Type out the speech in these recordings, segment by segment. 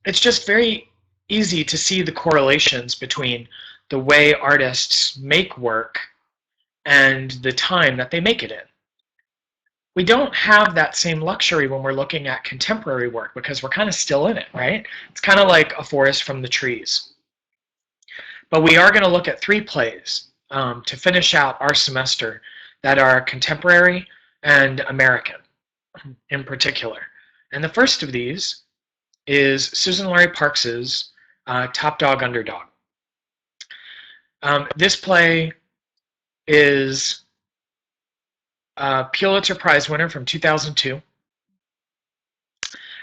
it's just very easy to see the correlations between the way artists make work and the time that they make it in. We don't have that same luxury when we're looking at contemporary work because we're kind of still in it, right? It's kind of like a forest from the trees. But we are going to look at 3 plays to finish out our semester that are contemporary and American in particular. And the first of these is Susan Laurie Parks's Top Dog, Underdog. This play is a Pulitzer Prize winner from 2002,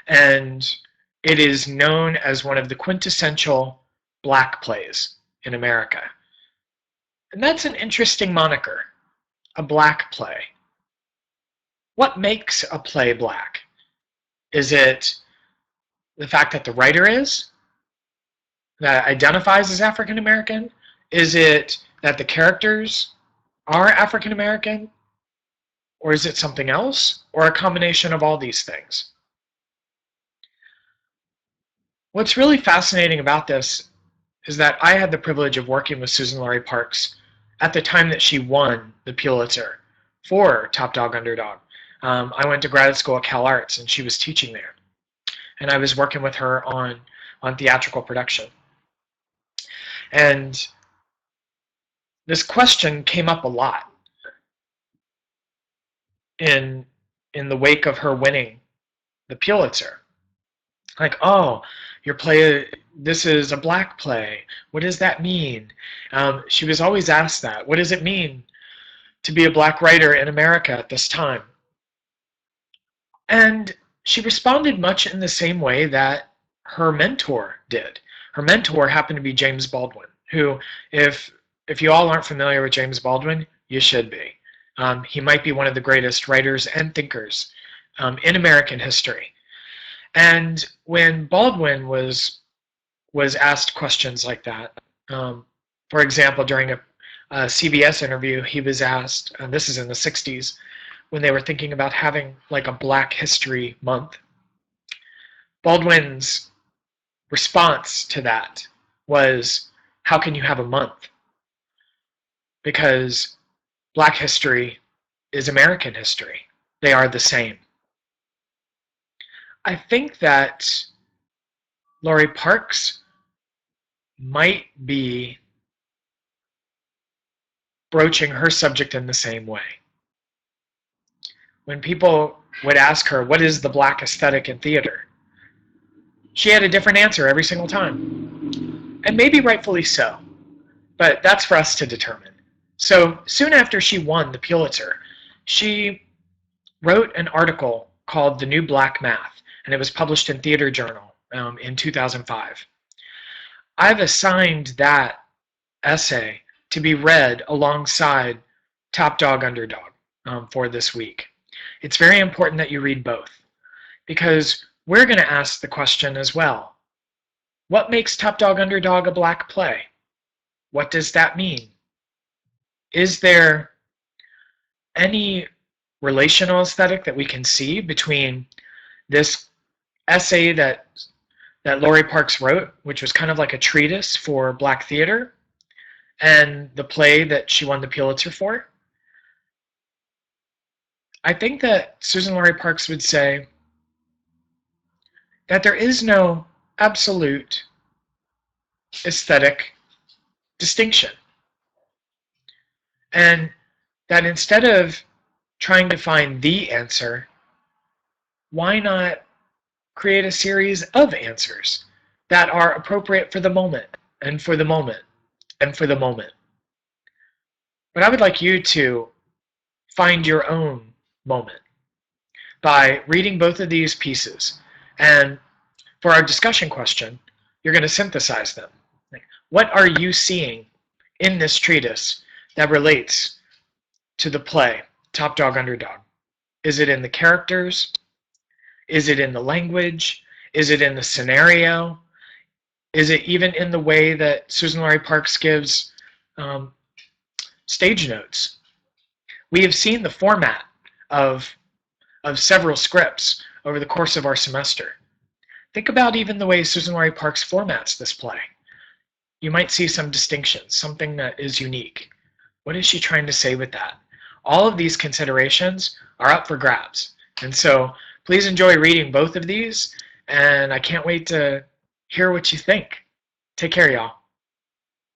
and it is known as one of the quintessential black plays in America. And that's an interesting moniker, a black play. What makes a play black? Is it the fact that the writer is, that identifies as African American? Is it that the characters are African American? Or is it something else? Or a combination of all these things? What's really fascinating about this is that I had the privilege of working with Susan Laurie Parks at the time that she won the Pulitzer for Top Dog, Underdog. I went to graduate school at Cal Arts, and she was teaching there. And I was working with her on theatrical production. And this question came up a lot in the wake of her winning the Pulitzer. Like, oh, your play, this is a black play. What does that mean? She was always asked that. What does it mean to be a black writer in America at this time? And she responded much in the same way that her mentor did. Her mentor happened to be James Baldwin, who, if you all aren't familiar with James Baldwin, you should be. He might be one of the greatest writers and thinkers in American history. And when Baldwin was asked questions like that, for example, during a CBS interview, he was asked, and this is in the 60s, when they were thinking about having like a Black History Month. Baldwin's response to that was, how can you have a month? Because Black history is American history. They are the same. I think that Laurie Parks might be broaching her subject in the same way. When people would ask her, what is the black aesthetic in theater? She had a different answer every single time. And maybe rightfully so, but that's for us to determine. So soon after she won the Pulitzer, she wrote an article called The New Black Math, and it was published in Theater Journal in 2005. I've assigned that essay to be read alongside Top Dog, Underdog for this week. It's very important that you read both, because we're going to ask the question as well. What makes Top Dog, Underdog a black play? What does that mean? Is there any relational aesthetic that we can see between this essay that Laurie Parks wrote, which was kind of like a treatise for black theater, and the play that she won the Pulitzer for? I think that Susan Laurie Parks would say that there is no absolute aesthetic distinction. And that instead of trying to find the answer, why not create a series of answers that are appropriate for the moment, and for the moment, and for the moment? But I would like you to find your own moment by reading both of these pieces. And for our discussion question, you're going to synthesize them. What are you seeing in this treatise that relates to the play, Top Dog, Underdog? Is it in the characters? Is it in the language? Is it in the scenario? Is it even in the way that Susan Laurie Parks gives stage notes? We have seen the format of several scripts over the course of our semester. Think about even the way Susan Laurie Parks formats this play. You might see some distinctions, something that is unique. What is she trying to say with that? All of these considerations are up for grabs. And so please enjoy reading both of these, and I can't wait to hear what you think. Take care, y'all.